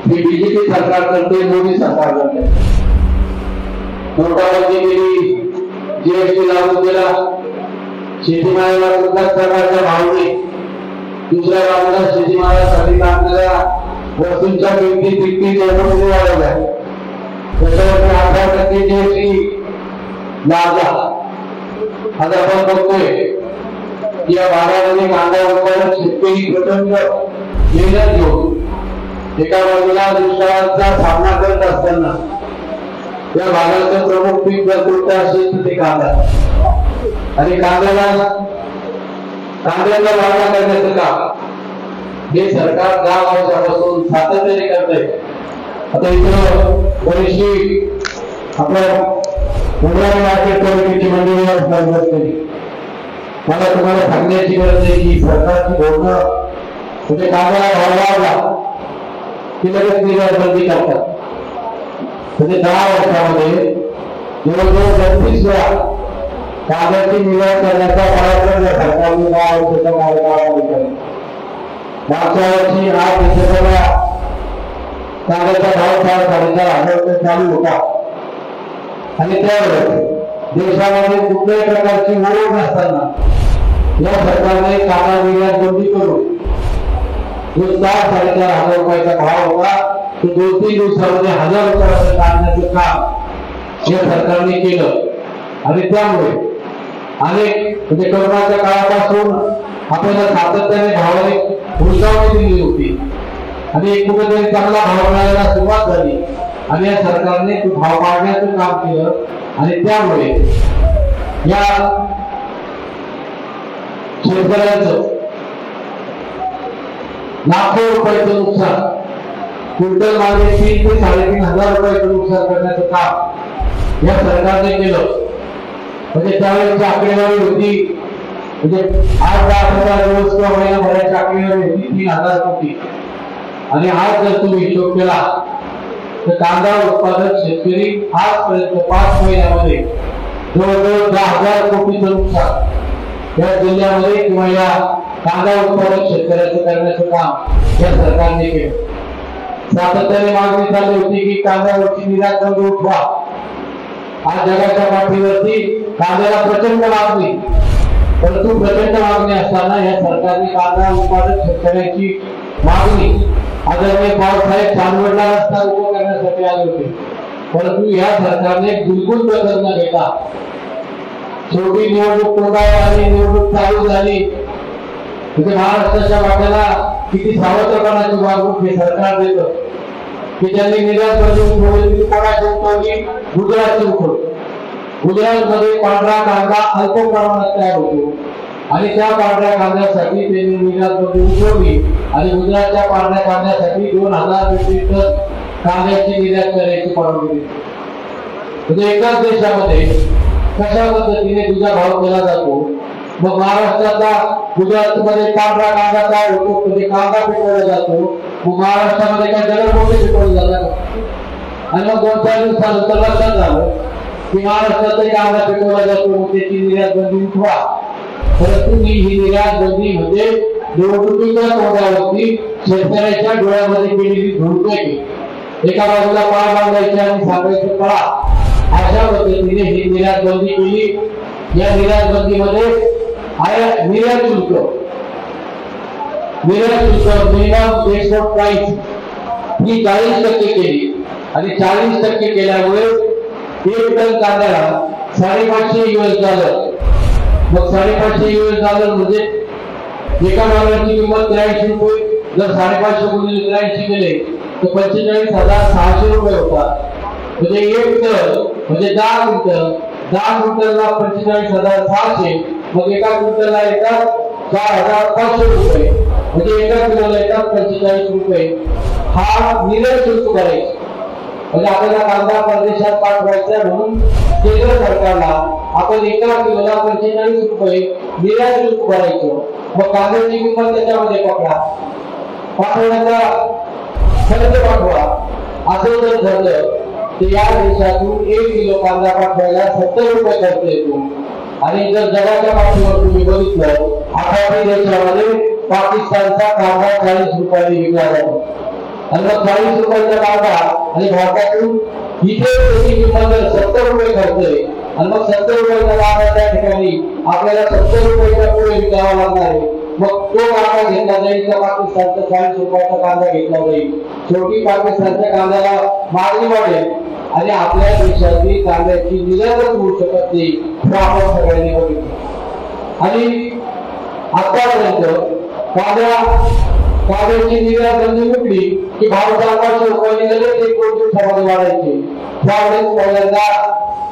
हे बीजेपी सरकार करते, मोदी सरकार करते. नोटाबंदी केली, जीएसटी लागू केला, शेतीमालाला कुठल्याच प्रकारच्या भाव नाही. दुसऱ्या बाजूला शेतीमालासाठी लागणाऱ्या वस्तूंच्या किमती तितकी जवळजवळ वाढवल्या. त्याच्यावरती 18% जीएसटी लावला. आज आपण बघतोय या भागामध्ये कांदा उत्पादक शेतकरी प्रचंड मेहनत घेऊन एका बाजूला दुष्काळाचा सामना करत असताना या भागाचं प्रमुख पीक जर कोणतं असेल तर ते कांदा. आणि कांद्याला वाढवा करण्याचं काम हे सरकार 10 वर्षापासून सातत्याने करतंय. आता इथं बरीचशी आपल्या मुंबई मार्केट कमिटीची मंडळीवर स्पर्धा केली. मला तुम्हाला सांगण्याची गरज आहे की सरकारची धोरणं म्हणजे कांद्याला भाव वाढला की लगेच निर्यात बंदी करतात. म्हणजे 10 वर्षामध्ये जवळजवळ 35 वेळा कांद्याची निर्यात करण्याचा प्रयत्न सरकारने 10 वर्षाच्या कार्यकाळामध्ये केला. मागच्या वर्षी 8 डिसेंबरला कांद्याचा भाव 4-4.5 रुपये चालू होता. आणि त्यावेळेस देशामध्ये कुठल्याही प्रकारची ओळख नसताना या सरकारने कांदा निर्यात बंदी करून जो 4-4.5 रुपयाचा भाव होता तो 2-3 दिवसामध्ये 1000 रुपयापर्यंत आणण्याचं काम या सरकारने केलं. आणि त्यामुळे अनेक म्हणजे कोरोनाच्या काळापासून आपल्याला सातत्याने भावाने हुलकावणी दिली होती आणि कुठेतरी चांगला भाव मिळायला सुरुवात झाली आणि या सरकारने तो भाव वाढवण्याचं काम केलं. आणि त्यामुळे या शेतकऱ्यांचं लाखो रुपयाचं नुकसान, क्विंटल मागे 3,000 ते 3,500 रुपयाचं नुकसान करण्याचं काम या सरकारने केलं. म्हणजे त्यावेळेची आकडेवारी होती म्हणजे 8-10 दिवस किंवा महिनाभराची आकडेवारी होती 3,000 कोटी. आणि आज जर तुम्ही हिशोब केला तर कांदा उत्पादक शेतकरी आजपर्यंत 5 महिन्यामध्ये जवळजवळ 10,000 कोटीचं नुकसान या जिल्ह्यामध्ये किंवा या कांदा उत्पादक शेतकऱ्याचं करण्याचं काम या सरकारने केलं. सातत्याने मागणी चालू होती की कांद्यावरची निर्यात बंदी उठवा. आज जगाच्या पाठीवरती कांद्याला प्रचंड मागणी, परंतु प्रचंड मागणी असताना या सरकारने कांदा उत्पादक शेतकऱ्यांची मागणी आदरणीय पवारसाहेब चांदवडला रस्ता उभा करण्यासाठी आले होते. परंतु या सरकारने बिलकुल दखल न घेता शेवटी निवडणूक तोंडावर आली, निवडणूक चालू झाली. म्हणजे महाराष्ट्राच्या वाट्याला किती सावधपणाची वागणूक हे सरकार देतं की त्यांनी निर्यात बंदी कोणाची उठवली, गुजरातची उठवली. गुजरातमध्ये पांढरा कांदा अल्प प्रमाणात तयार होतो आणि त्या पांढऱ्या कांद्यासाठी त्यांनी निर्यात बंदी उठवली आणि गुजरातच्या पांढऱ्या कांद्यासाठी 2,000 मेट्रिक टन कांद्याची निर्यात करण्याची परवानगी दिली. म्हणजे एकाच देशामध्ये कशा पद्धतीने तुझा भाव केला जातो. मग महाराष्ट्राचा गुजरातमध्ये पांढरा कांदा तयार होतो म्हणजे कांदा पिकवला जातो. मग महाराष्ट्रामध्ये काय जगह मोठे पिकवले जातात आणि मग 2-4 दिवसानंतर लक्षात झालं की महाराष्ट्रातही कांदा पिकवला जातो मग त्याची निर्यात बंदी उठवा. परंतु ही निर्यात बंदी म्हणजे निवडणुकीच्या तोंडावरती शेतकऱ्याच्या डोळ्यामध्ये केलेली धुळफेक. एका बाजूला पाय बांधायचे आणि सांगायचं पळा, अशा पद्धतीने ही निर्यात बंदी केली. या निर्यात बंदीमध्ये निर्यात शुल्क मिनिमम एक्सपोर्ट प्राइस ही 40% केली आणि 40% केल्यामुळे 1 टन कांद्याला $550. मग $550 म्हणजे एका डॉलरची किंमत 83 रुपये. जर 550 गुणिले 83 केले तर 45,600 रुपये होतात. म्हणजे 1 टन म्हणजे 10 क्विंटल, 10 क्विंटलला 45,600. मग एका क्विंटलला येतात 4,500 रुपये. म्हणजे एका किलोला येतात 45 रुपये. हा निर्यात शुल्क भरायचा. म्हणजे आपल्याला कांदा परदेशात पाठवायचा म्हणून केंद्र सरकारला आपण 1 किलोला 45 रुपये निर्यात शुल्क भरायचो. मग कांद्याची किंमत त्याच्यामध्ये पकडा, पाठवण्याचा खर्च पाठवा. असं जर झालं तर या देशातून 1 किलो कांदा पाठवायला 70 रुपये खर्च येतो. आणि जर जगाच्या पाठीवर तुम्ही बघितलं, आखाती देशामध्ये पाकिस्तानचा कांदा 40 रुपयांनी विकला जातो. आणि मग 40 रुपयाचा कांदा आणि भारतातून इथे त्याची किंमत 70 रुपये खर्च आहे. आणि मग 70 रुपयाचा कांदा त्या ठिकाणी आपल्याला 70 रुपयाच्या पुढे विकावा लागणार आहे. मग तो कांदा घेतला जाईल का पाकिस्तानचा 40 रुपयाचा कांदा घेतला जाईल. शेवटी पाकिस्तानच्या कांद्याला मागणी वाढेल आणि आपल्या देशातली कांद्याची निर्यातच होऊ शकत नाही, हे आपण सगळ्यांनी बघितलं. आणि आतापर्यंत कांद्याची निर्यात बंदी उठली की भारत सरकारच्या रुपयाने लगेच 1 कोटी दिवसामध्ये वाढायचे. त्यावेळेस पहिल्यांदा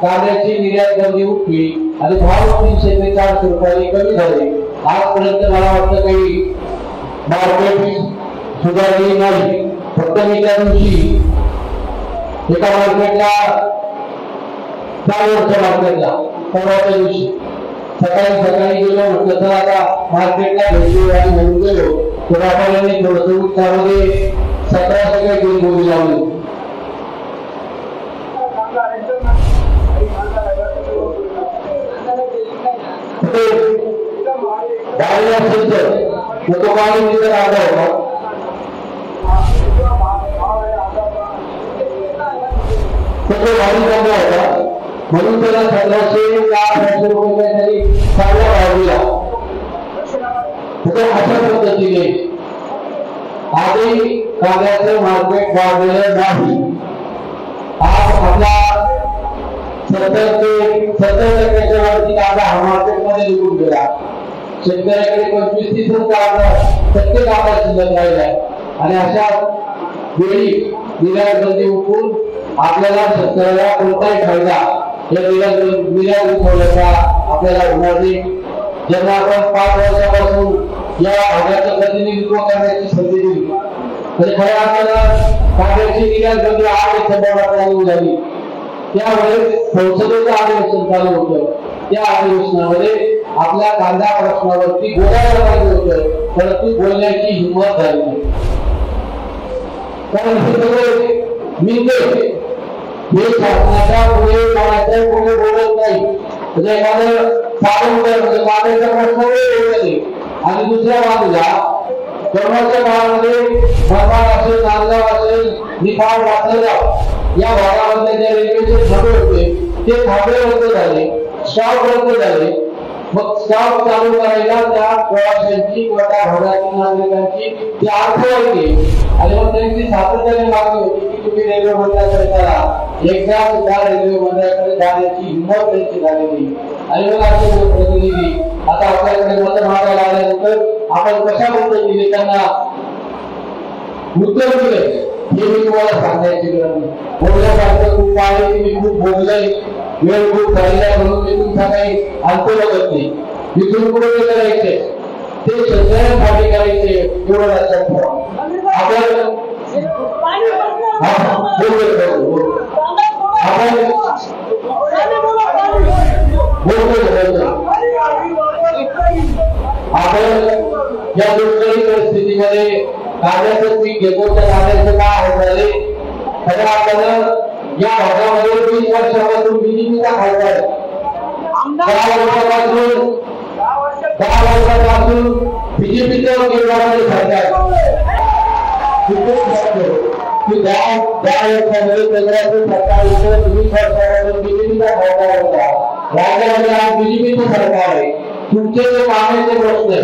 कांद्याची निर्यात बंदी उठली आणि भाव 300 ते 400 रुपयांनी कमी झाले. आजपर्यंत मला वाटतं काही मार्केट सुधारली नाही. फक्त मी त्या दिवशी एका मार्केटला, त्यावरच्या मार्केटला परवाच्या दिवशी सकाळी गेलो. म्हटलं तर आता मार्केटला भेटलो आणि म्हणून गेलो तर व्यापाऱ्यांनी थोडस त्यामध्ये 1700 काही दोन बोली लावली. गाडी असेल तर तो गाडी तिथे राहिला होता. तो गाडी चांगला होता म्हणून त्याला 1700 रुपये तरी चांगला भाव दिला. अशा पद्धतीने आधी कांद्याचं मार्केट वाढलेलं नाही. आज आपला 70% वरती कांदा हा मार्केटमध्ये निघून गेला. शेतकऱ्याकडे 25-30% कांदा शिल्लक राहिला. आणि अशा वेळी निर्यात बंदी उठून आपल्याला शेतकऱ्याला कोणताही फायदा या निर्यात उठवल्याचा आपल्याला होणार नाही. ज्यांना आपण 5 वर्षापासून या भागाचं प्रतिनिधित्व करण्याची संधी दिली, म्हणजे खऱ्या अर्थानं कांद्याची निर्यात बंदी 8 डिसेंबरला चालू झाली. त्यावेळेस संसदेचं अधिवेशन चालू होतं. त्या अधिवेशनामध्ये आपल्या कांदा प्रश्नावरती बोलायला पाहिजे होतं, परंतु बोलण्याची हिंमत झाली नाही. कारण हे सगळे मिळते हे शासनाच्या पुढे कोणाच्या पुढे बोलत नाही. म्हणजे एखादं साधन म्हणजे कांद्याचा प्रश्न वेगळे आणि दुसऱ्या बाजूला कर्माच्या काळामध्ये भरपाड असेल, नांदगाव असेल, निफाड, वासलगाव या भागामधले जे रेल्वेचे थांबे होते ते थांबे रद्द झाले, स्टॉप रद्द झाले. मग स्टॉप चालू करायला त्या प्रवाशांची किंवा त्या भागातील नागरिकांची ती अडचण आणि मग त्यांची सातत्याने मागणी होती की तुम्ही रेल्वे मंडळाकडे चला. एकदा सुद्धा रेल्वे मंडळाकडे जाण्याची हिंमत त्यांची झाली नाही. आणि मग असे प्रतिनिधी आता आपल्याकडे मत मागायला आल्यानंतर आपण कशा पद्धतीने त्यांना उत्तर दिले हे मी तुम्हाला सांगायची गरज नाही. बोलण्यासारखं खूप आहे की मी खूप बोललोय, वेळ खूप झालेला आहे म्हणून मी तुमचा काही अंत बघत नाही. इथून पुढे जे करायचे ते शेतकऱ्यांसाठी करायचे एवढं लक्षात ठेवा. आपण या दुष्काळी परिस्थितीमध्ये कांद्याचं पीक घेतो तर कांद्याचं काय होत झाले. खरं आपल्याला या भागामध्ये 20 वर्षापासून बीजेपीचा खासदार आहे. 10 वर्षापासून बीजेपीचं केंद्रामध्ये सरकार बीजेपीचा खासदार होता. राज्यामध्ये आज बीजेपीचं सरकार आहे. तुमचे जे मागण्याचे प्रश्न आहे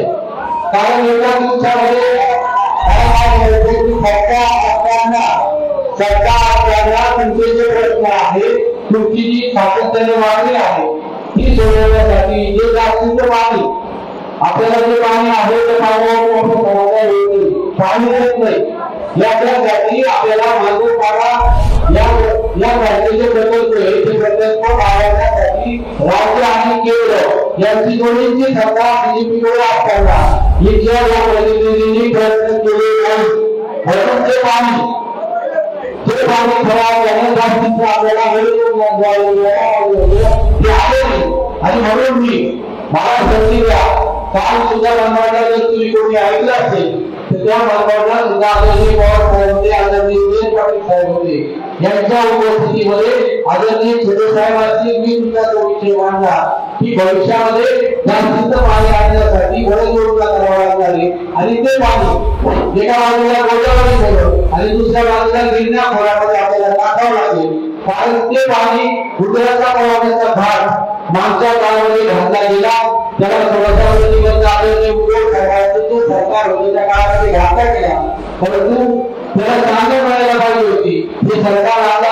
कारण एका दिवसामध्ये सरकार तुमचे जे प्रश्न आहेत, तुमची जी सातत्याने मागणी आहे ती सोडवण्यासाठी जे जास्तीचं पाणी आपल्याला जे पाणी आहे ते पाणी देत नाही. याच्यासाठी आपल्याला मागोपाडा या राज्याचे प्रकल्प आहे ते प्रकल्प वाढवण्यासाठी राज्य आणि केंद्र यांची दोन्हीची सत्ता बीजेपीकडे असताना इथल्या या प्रतिनिधींनी प्रयत्न केले नाही. म्हणून ते पाणी ते पाणी खराब जास्तीचं आपल्याला ते आले आणि म्हणून मी मला संधी द्या. काल सुद्धा मनमाडला जर तुम्ही कोणी ऐकलं असेल तर त्या मनमाडला सुद्धा आदरणीय पवार साहेब होते, आदरणीय उदयन पाटील साहेब होते. यांच्या उपस्थितीमध्ये आदरणीय छोटे साहेबांची मी तुमचा तो विषय मांडला की भविष्यामध्ये जास्तीचं पाणी आणण्यासाठी बरेच योजना करावं लागणार आहे आणि ते पाणी एका बाजूला गोदावरी ठेवलं आणि दुसऱ्या बाजूला गिरण्या खोऱ्यामध्ये आपल्याला टाकावं लागेल. कारण ते पाणी गुजरातला पळवण्याचा भाग मागच्या काळामध्ये घातला गेला. त्याला थोडासा सरकार होतं त्या काळामध्ये घातला गेला, परंतु त्याला चांगलं मिळायला पाहिजे होती. हे सरकार आता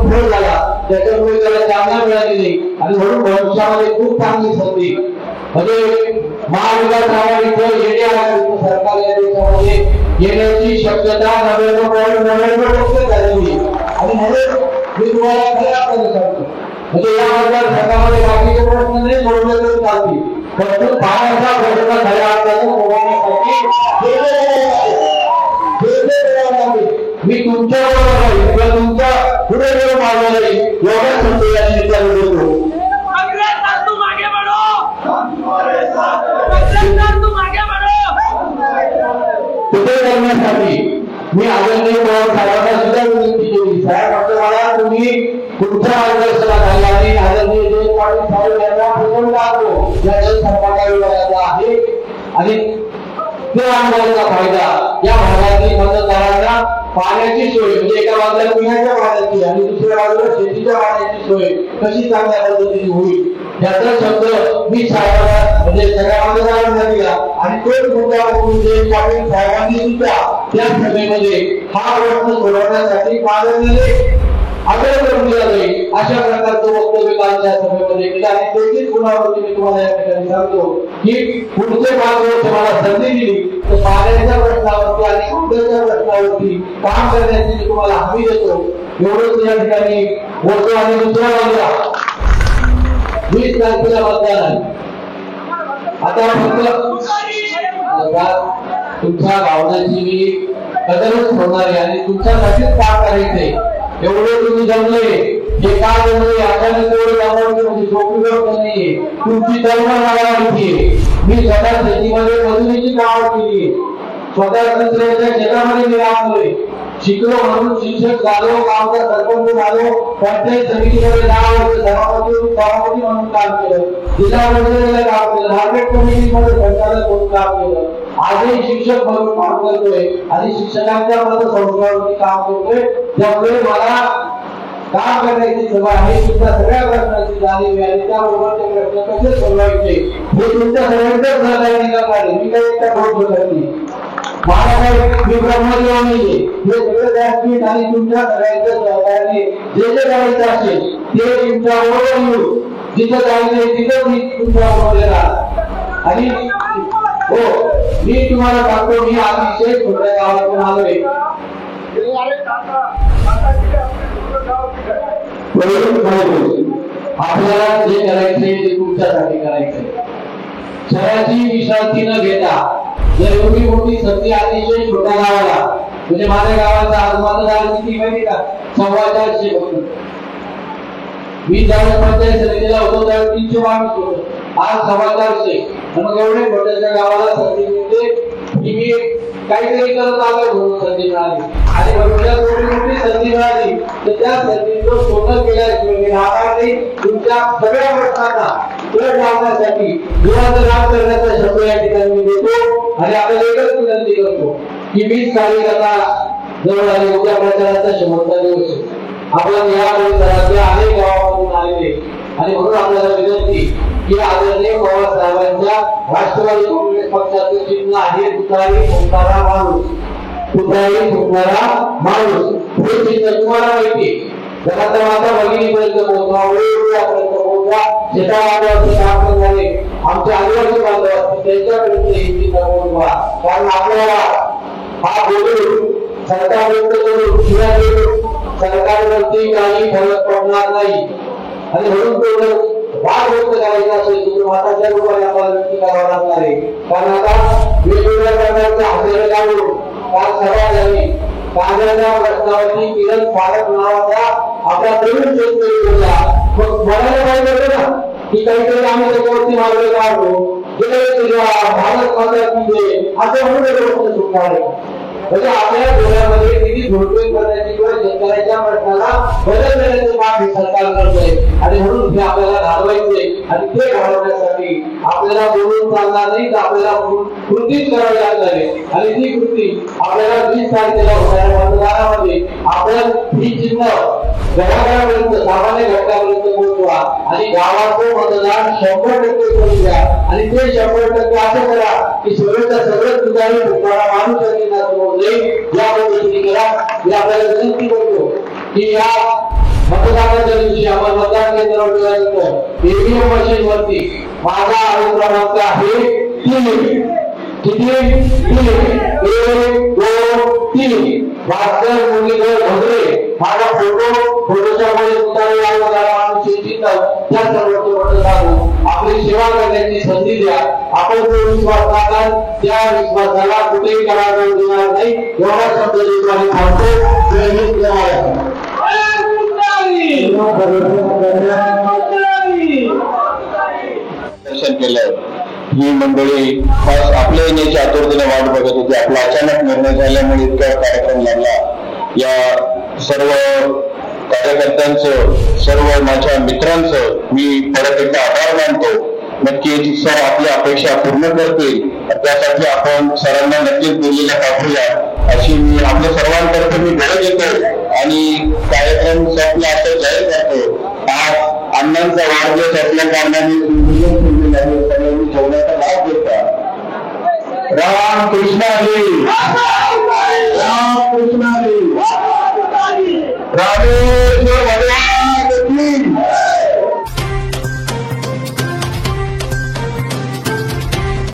फेल झाला, त्याच्यामुळे त्याला चांगला मिळाली नाही आणि म्हणून भविष्यामध्ये खूप चांगली संधी म्हणजे महाविकास आघाडीचं येणे सरकार या देशामध्ये येण्याची शक्यता 99% झालेली आणि म्हणून मी तुम्हाला खरं सांगतो म्हणजे या मतदारसंघामध्ये बाकीचे प्रश्न नाही सोडवले तरी चालतील, परंतु पाण्याचा प्रश्न खऱ्या अर्थाने मी तुमच्या बरोबर आहे किंवा तुमच्या पुढे वेळ मागणार नाही एवढ्या संदेशाने देतो. कुठे करण्यासाठी मी आदरणीय पवार साहेबांना सुद्धा विनंती केली. साहेब म्हटलं मला तुम्ही तुमच्या मार्गदर्शनाखाली आणि आदरणीय उदयन पाटील साहेब यांना प्रसन्न लागलो या जलसंपदा विभागाचा आहे आणि ते आंदोलनाचा फायदा या भागातील मतदारांना पाण्याची सोय म्हणजे एका बाजूला पिण्याच्या पाण्याची आणि दुसऱ्या बाजूला शेतीच्या पाण्याची सोय कशी चांगल्या पद्धतीने होईल याचा शब्द मी साहेबांना म्हणजे सगळ्या मतदारांना दिला आणि तोच मुद्दा उदयन पाटील साहेबांनी सुद्धा त्या सभेमध्ये हा प्रश्न सोडवण्यासाठी माननीय आग्रह करून दिला जाईल अशा प्रकारचं वक्तव्य कालच्या सभेमध्ये केलं आणि त्याचीच पुनरावृत्ती मी तुम्हाला या ठिकाणी सांगतो की पुढचे 5 वर्ष मला संधी दिली तर पाण्याच्या प्रश्नावरती आणि उद्याच्या प्रश्नावरती काम करण्याची मी तुम्हाला हमी देतो. एवढंच या ठिकाणी बोलतो आणि दुसऱ्या बाजूला 20 तारखेला मतदान आहे. आता फक्त तुमच्या भावनांची मी कदरच होणार आहे आणि तुमच्यासाठीच काम करायचंय. एवढं तुम्ही जमलंय हे का जमलंय अचानक एवढं जमवलं म्हणजे सोपी गोष्ट नाहीये. तुमची तळमळ मला माहितीये. मी स्वतः शेतीमध्ये मजुरीची कामं केली, स्वतः दुसऱ्याच्या शेतामध्ये मी राबलोय, शिकलो म्हणून शिक्षक झालो, गावचा सरपंच झालो, पंचायत समितीमध्ये 10 वर्ष सभापती म्हणून काम केलं, जिल्हा परिषदेला काम केलं, मार्केट कमिटीमध्ये संचालक म्हणून काम केलं. आजही शिक्षक म्हणून काम करतोय आणि शिक्षकांच्या पतसंस्थांवरती काम करतोय. त्यामुळे मला काम करण्याची सवय आहे. तुमच्या सगळ्या प्रश्नांची जाणीव मिळाली, त्याबरोबर ते प्रश्न कसे सोडवायचे हे तुमच्या सगळ्यांच्याच सहकार्याने करणार आहे. मी काही एकटा बोलू शकत नाही. मला काही मी ब्रह्मदेव नाहीये. हे सगळं व्यासपीठ आणि तुमच्या सगळ्यांच्या सहकार्याने जे जे करायचं असेल ते तुमच्या बरोबर येऊ. जिथं जायचंय तिथं मी तुमच्या बरोबर येणार आणि हो मी तुम्हाला सांगतो मी अतिशय छोट्या गावातून आलोय. आपल्याला जे करायचंय ते तुमच्यासाठी करायचंय. शहराची विश्रांती न घेता जर एवढी मोठी संधी अतिशय छोट्या गावाला म्हणजे माझ्या गावाचा आज मतदार किती माहिती का 450 होतो. मी ज्यावेळेस पंचायत समितीला होतो त्यावेळेस 300 माणूस होतो. आज 450 मग एवढे छोट्याशा गावाला संधी मिळते की मी काहीतरी करत आलोय म्हणून संधी मिळाली आणि भविष्यात एवढी मोठी संधी मिळाली तर त्या संधीचं सोनं केल्याशिवाय राहणार नाही. तुमच्या सगळ्या प्रश्नांना तोड लावण्यासाठी जीवाचं काम करण्याचा शब्द या ठिकाणी मी देतो आणि आपल्याला एकच विनंती करतो की 20 तारखेला जवळ आली. उद्या प्रचाराचा 100वा दिवस आहे. आपण या परिसरातल्या अनेक गावांमधून आलेले आणि म्हणून आपल्याला विनंती की आदरणीय पवार साहेबांच्या राष्ट्रवादी काँग्रेस पक्षाचं चिन्ह आहे तुतारी फुंकणारा माणूस. तुतारी फुंकणारा माणूस हे चिन्ह तुम्हाला माहिती घरात माता भगिनीपर्यंत पोहोचवा, वेळोवेळापर्यंत पोहोचवा. शेतावरती काम करणारे आमचे आदिवासी बांधव असतील त्यांच्यापर्यंत हे चिन्ह पोहोचवा. कारण आपल्याला हा बोलून सरकारपर्यंत करून सरकारवरती काही फरक पडणार नाही आणि म्हणून तेवढं वाद व्यक्त करायचा असेल तर माताच्या रूपाने आपल्याला व्यक्त करावं लागणार आहे. कारण आता वेगवेगळ्या प्रकारचे हातेरे काढून काल सभा झाली कांद्याच्या प्रश्नावरती किरण पालक नावाचा आपला तरुण शेतकरी बोलला. मग म्हणायला पाहिजे होतं ना की काहीतरी आम्ही त्याच्यावरती मागणी काढतो गेले तुझ्या भारत माता तुझे असं म्हणून सुटणार. म्हणजे आपल्या डोळ्यामध्ये किती धोरण करण्याची किंवा शेतकऱ्याच्या प्रश्नाला बदल करण्याचं काम हे सरकार करतोय आणि म्हणून हे आपल्याला घालवायचे आणि ते घालवण्यासाठी आपल्याला बोलून चालणार नाही तर आपल्याला कृतीच करावी लागणार आहे. आणि ती कृती आपल्याला 20 तारखेला होणाऱ्या मतदानामध्ये आपण ही चिन्ह घराघरापर्यंत सामान्य घटकापर्यंत पोहोचवा आणि गावाचं मतदान 100% करून द्या. आणि ते 100% असं करा की सगळ्याचा सगळं ठिकाणी तुम्हाला माणूस या पद्धतीने करा. मी आपल्याला विनंती करतो की या मतदानाच्या दिवशी आपण मतदान केंद्रावर गेल्यानंतर ईव्हीएम मशीन वरती माझा आरोप क्रमांक आहे 3 किती 3 1 2 3 भास्कर मुरलीधर भोगरे माझा फोटोच्या मध्ये उतारले माणूस त्या सर्वोच्च मतदार आपली सेवा करण्याची संधी द्या. आपण जो विश्वास टाकाल त्या विश्वासाला कुठेही करायला देणार नाही एवढा शब्द देतो आणि दर्शन केलं. ही मंडळी खास आपल्या येण्याची आतुरतेने वाट बघत होती. आपला अचानक निर्णय झाल्यामुळे इतका कार्यक्रम लागला. या सर्व कार्यकर्त्यांचं सर्व माझ्या मित्रांचं मी परत एकदा आभार मानतो. नक्कीच सर आपली अपेक्षा पूर्ण करतील त्यासाठी आपण सरांना नक्कीच दिलेल्या पाठवूया अशी मी आपल्या सर्वांतर्फे मी गरज येतो आणि कार्यक्रम संपला असं जाहीर करतो. आज अण्णांचा वाढदिवस असल्या कारणाने सगळ्यांनी जेवणाचा लाभ घेतला. राम कृष्ण हरी, राम कृष्ण हरी, राधे